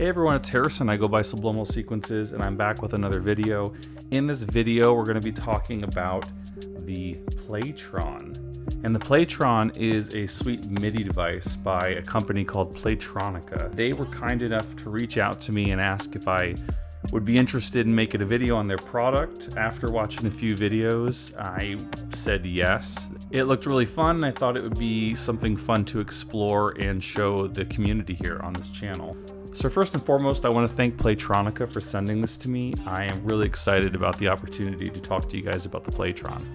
Hey everyone, it's Harrison. I go by Subliminal Sequences and I'm back with another video. In this video, we're going to be talking about the Playtron. And the Playtron is a sweet MIDI device by a company called Playtronica. They were kind enough to reach out to me and ask if I would be interested in making a video on their product. After watching a few videos, I said yes. It looked really fun. I thought it would be something fun to explore and show the community here on this channel. So first and foremost, I want to thank Playtronica for sending this to me. I am really excited about the opportunity to talk to you guys about the Playtron.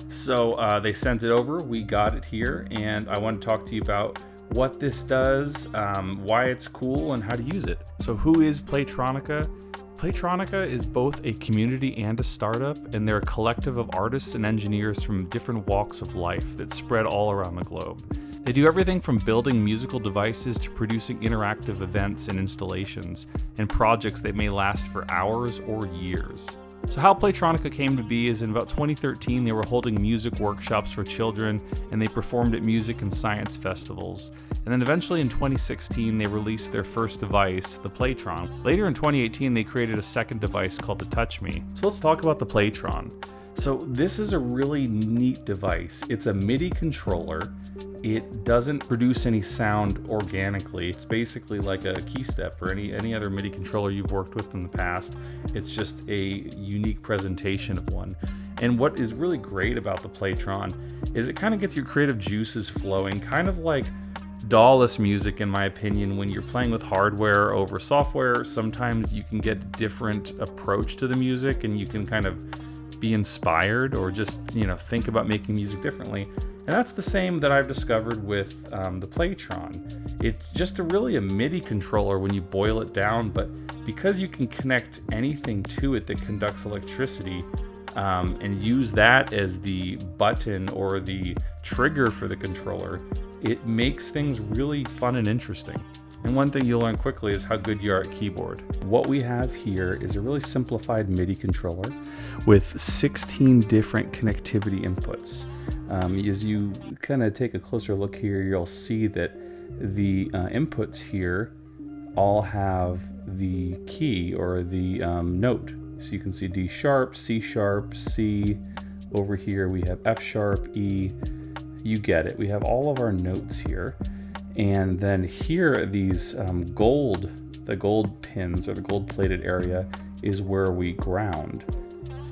So they sent it over, we got it here, and I want to talk to you about what this does, why it's cool, and how to use it. So who is Playtronica? Playtronica is both a community and a startup, and they're a collective of artists and engineers from different walks of life that spread all around the globe. They do everything from building musical devices to producing interactive events and installations, and projects that may last for hours or years. So how Playtronica came to be is in about 2013 they were holding music workshops for children, and they performed at music and science festivals. And then eventually in 2016 they released their first device, the Playtron. Later in 2018 they created a second device called the Touch Me. So let's talk about the Playtron. So this is a really neat device. It's a MIDI controller. It doesn't produce any sound organically. It's basically like a keystep or any other MIDI controller you've worked with in the past. It's just a unique presentation of one. And what is really great about the Playtron is it kind of gets your creative juices flowing, kind of like DAW-less music, in my opinion. When you're playing with hardware over software, sometimes you can get a different approach to the music and you can kind of be inspired or just, think about making music differently. And that's the same that I've discovered with the Playtron. It's just really a MIDI controller when you boil it down, but because you can connect anything to it that conducts electricity and use that as the button or the trigger for the controller, it makes things really fun and interesting. And one thing you'll learn quickly is how good you are at keyboard. What we have here is a really simplified MIDI controller with 16 different connectivity inputs. As you kind of take a closer look here, you'll see that the inputs here all have the key or the note. So you can see D sharp, C sharp, C. Over here we have F sharp, E. You get it. We have all of our notes here. And then here, these the gold pins, or the gold plated area, is where we ground.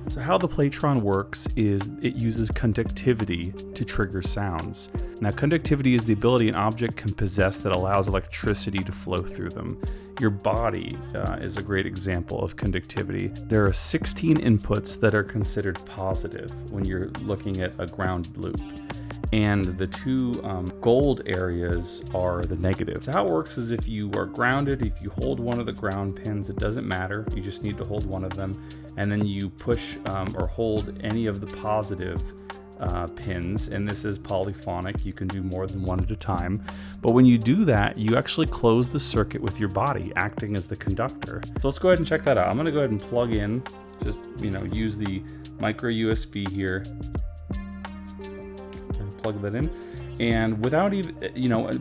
So how the Playtron works is it uses conductivity to trigger sounds. Now, conductivity is the ability an object can possess that allows electricity to flow through them. Your body is a great example of conductivity. There are 16 inputs that are considered positive when you're looking at a ground loop. And the two gold areas are the negative. So how it works is if you are grounded, if you hold one of the ground pins, it doesn't matter. You just need to hold one of them. And then you push or hold any of the positive pins. And this is polyphonic. You can do more than one at a time. But when you do that, you actually close the circuit with your body, acting as the conductor. So let's go ahead and check that out. I'm going to go ahead and plug in, just, use the micro USB here. Plug that in, and without even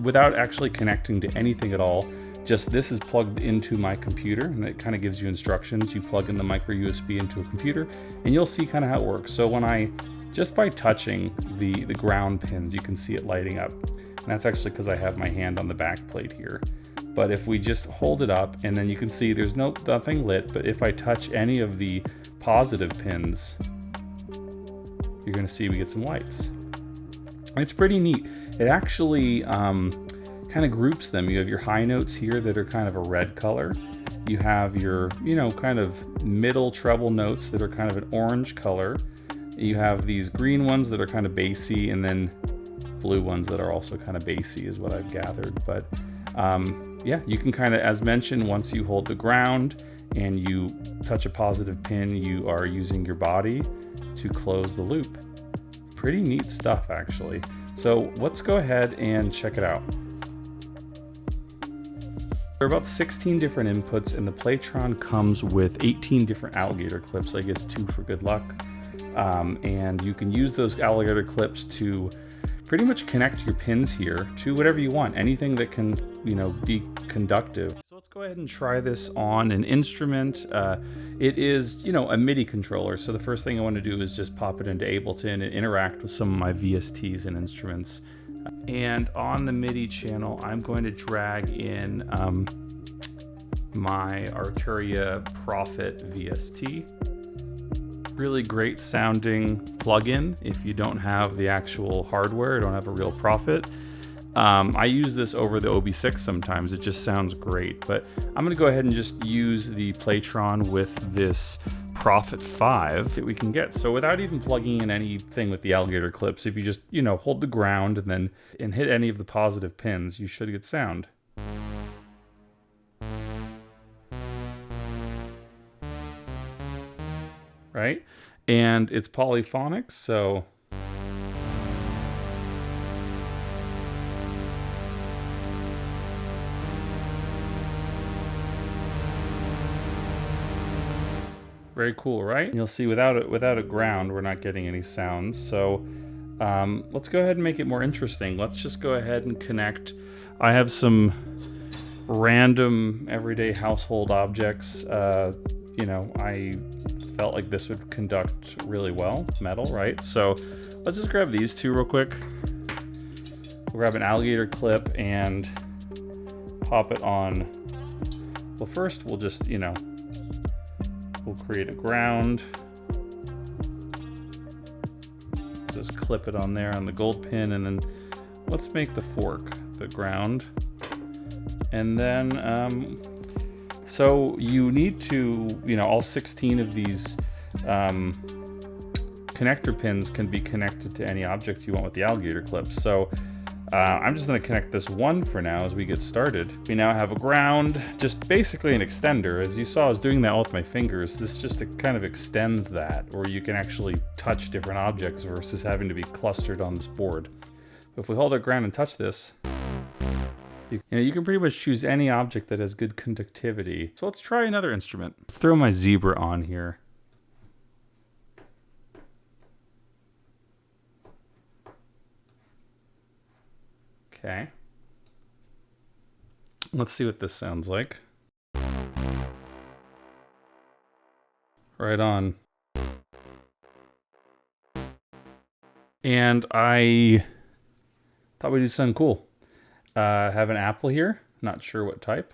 without actually connecting to anything at all, just this is plugged into my computer, and it kind of gives you instructions. You plug in the micro USB into a computer and you'll see kind of how it works. So when just by touching the ground pins, you can see it lighting up, and that's actually because I have my hand on the back plate here. But if we just hold it up, and then you can see there's nothing lit, but if I touch any of the positive pins, you're going to see we get some lights. It's pretty neat. It actually kind of groups them. You have your high notes here that are kind of a red color. You have your, kind of middle treble notes that are kind of an orange color. You have these green ones that are kind of bassy, and then blue ones that are also kind of bassy is what I've gathered. But yeah, you can kind of, as mentioned, once you hold the ground and you touch a positive pin, you are using your body to close the loop. Pretty neat stuff, actually. So let's go ahead and check it out. There are about 16 different inputs, and the Playtron comes with 18 different alligator clips, I guess 2 for good luck. And you can use those alligator clips to pretty much connect your pins here to whatever you want, anything that can, be conductive. So let's Go ahead and try this on an instrument. It is, a MIDI controller, so the first thing I want to do is just pop it into Ableton and interact with some of my VSTs and instruments. And on the MIDI channel, I'm going to drag in my Arturia Prophet VST. Really great sounding plugin if you don't have the actual hardware, don't have a real Prophet. I use this over the OB6 sometimes. It just sounds great, but I'm gonna go ahead and just use the Playtron with this Prophet 5 that we can get. So without even plugging in anything with the alligator clips, if you just, hold the ground and hit any of the positive pins, you should get sound. Right? And it's polyphonic, so very cool, right? You'll see without a ground, we're not getting any sounds. So let's go ahead and make it more interesting. Let's just go ahead and connect. I have some random everyday household objects. I felt like this would conduct really well, metal, right? So let's just grab these two real quick. We'll grab an alligator clip and pop it on. Well, first we'll just, we'll create a ground. Just clip it on there on the gold pin, and then let's make the fork the ground. And then, so you need to, all 16 of these connector pins can be connected to any object you want with the alligator clips. So I'm just going to connect this one for now as we get started. We now have a ground, just basically an extender. As you saw, I was doing that with my fingers. This just kind of extends that, or you can actually touch different objects versus having to be clustered on this board. If we hold our ground and touch this, you can pretty much choose any object that has good conductivity. So let's try another instrument. Let's throw my zebra on here. Okay. Let's see what this sounds like. Right on. And I thought we'd do something cool. Have an apple here, not sure what type,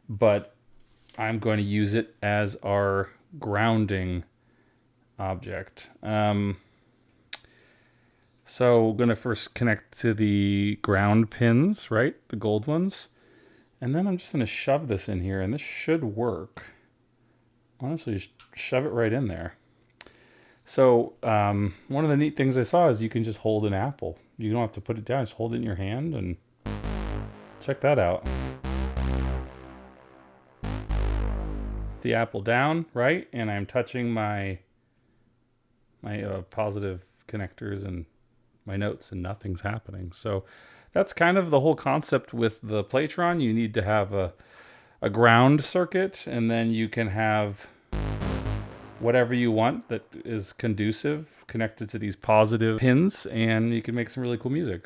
but I'm going to use it as our grounding object. So we're going to first connect to the ground pins, right? The gold ones. And then I'm just going to shove this in here, and this should work. Honestly, just shove it right in there. So one of the neat things I saw is you can just hold an apple. You don't have to put it down, just hold it in your hand and check that out. The apple down, right? And I'm touching my positive connectors and my notes, and nothing's happening. So that's kind of the whole concept with the Playtron. You need to have a ground circuit, and then you can have whatever you want that is conducive connected to these positive pins, and you can make some really cool music.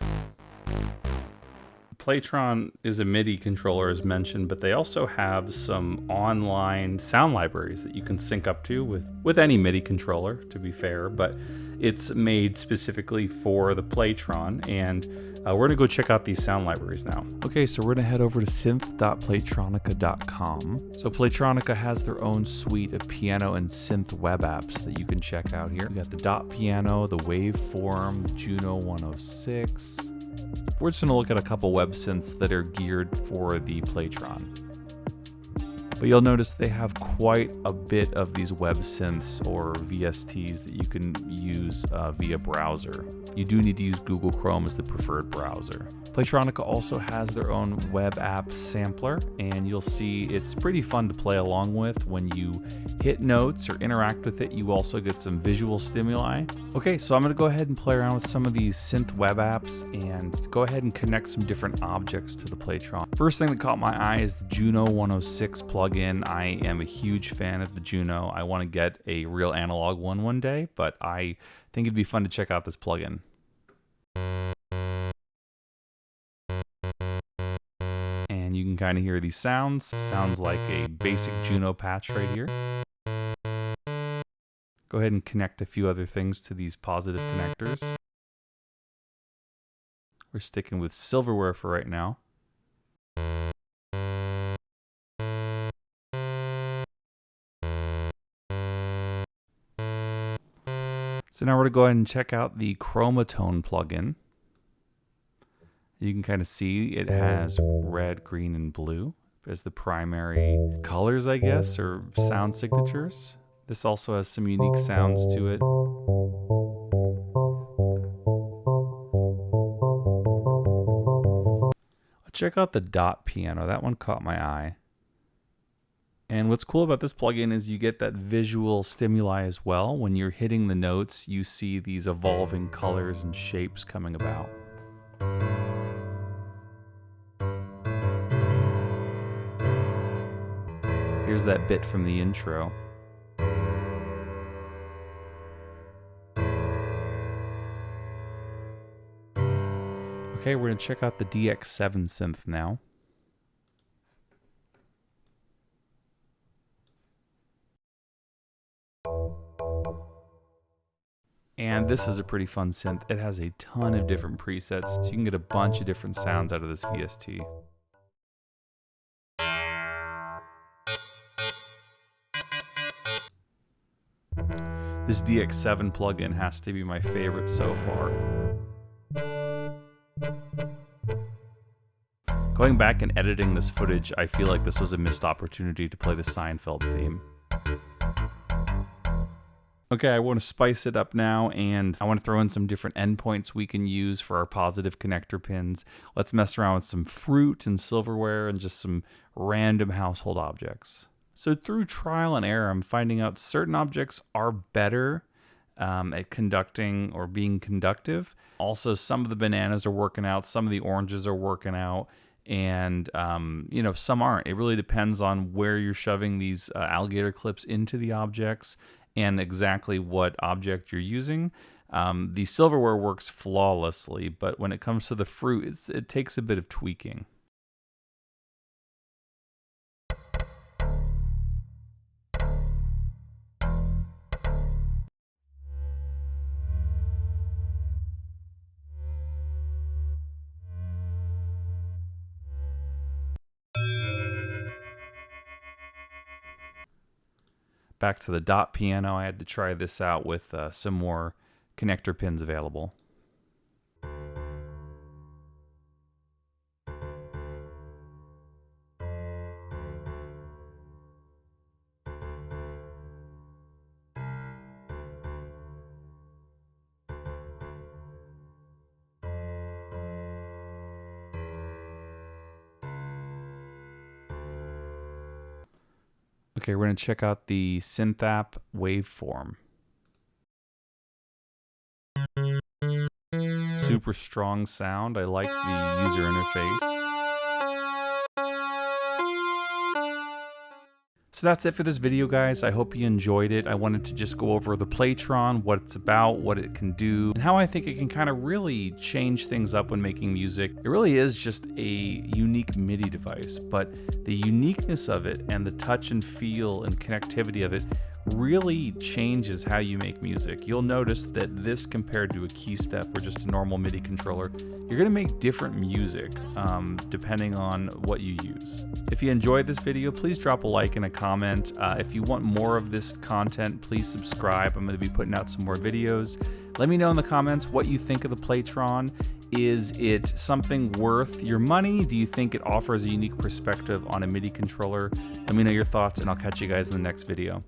Playtron is a MIDI controller, as mentioned, but they also have some online sound libraries that you can sync up to with any MIDI controller, to be fair, but it's made specifically for the Playtron, and we're gonna go check out these sound libraries now. Okay, so we're gonna head over to synth.playtronica.com. So Playtronica has their own suite of piano and synth web apps that you can check out here. You got the Dot Piano, the Waveform, the Juno 106. We're just going to look at a couple web synths that are geared for the Playtron. But you'll notice they have quite a bit of these web synths or VSTs that you can use via browser. You do need to use Google Chrome as the preferred browser. Playtronica also has their own web app sampler, and you'll see it's pretty fun to play along with. When you hit notes or interact with it, you also get some visual stimuli. Okay, so I'm going to go ahead and play around with some of these synth web apps and go ahead and connect some different objects to the Playtron. First thing that caught my eye is the Juno 106 plugin. I am a huge fan of the Juno. I want to get a real analog one day, but I think it'd be fun to check out this plugin. you can kind of hear these sounds. Sounds like a basic Juno patch right here. Go ahead and connect a few other things to these positive connectors. We're sticking with Silverware for right now. So now we're going to go ahead and check out the Chromatone plugin. You can kind of see it has red, green, and blue as the primary colors, I guess, or sound signatures. This also has some unique sounds to it. Let's check out the dot piano. That one caught my eye. And what's cool about this plugin is you get that visual stimuli as well. When you're hitting the notes, you see these evolving colors and shapes coming about. Here's that bit from the intro. Okay, we're going to check out the DX7 synth now. And this is a pretty fun synth. It has a ton of different presets, so you can get a bunch of different sounds out of this VST. This DX7 plugin has to be my favorite so far. Going back and editing this footage, I feel like this was a missed opportunity to play the Seinfeld theme. Okay, I want to spice it up now, and I want to throw in some different endpoints we can use for our positive connector pins. Let's mess around with some fruit and silverware and just some random household objects. So through trial and error, I'm finding out certain objects are better at conducting or being conductive. Also, some of the bananas are working out, some of the oranges are working out, and you know, some aren't. It really depends on where you're shoving these alligator clips into the objects and exactly what object you're using. The silverware works flawlessly, but when it comes to the fruit, it takes a bit of tweaking. Back to the dot piano, I had to try this out with some more connector pins available. Okay, we're going to check out the Synth app waveform. Super strong sound. I like the user interface. So that's it for this video, guys. I hope you enjoyed it. I wanted to just go over the Playtron, what it's about, what it can do, and how I think it can kind of really change things up when making music. It really is just a unique MIDI device, but the uniqueness of it and the touch and feel and connectivity of it really changes how you make music. You'll notice that this compared to a keystep or just a normal MIDI controller, you're gonna make different music depending on what you use. If you enjoyed this video, please drop a like and a comment. If you want more of this content, please subscribe. I'm gonna be putting out some more videos. Let me know in the comments what you think of the Playtron. Is it something worth your money? Do you think it offers a unique perspective on a MIDI controller? Let me know your thoughts, and I'll catch you guys in the next video.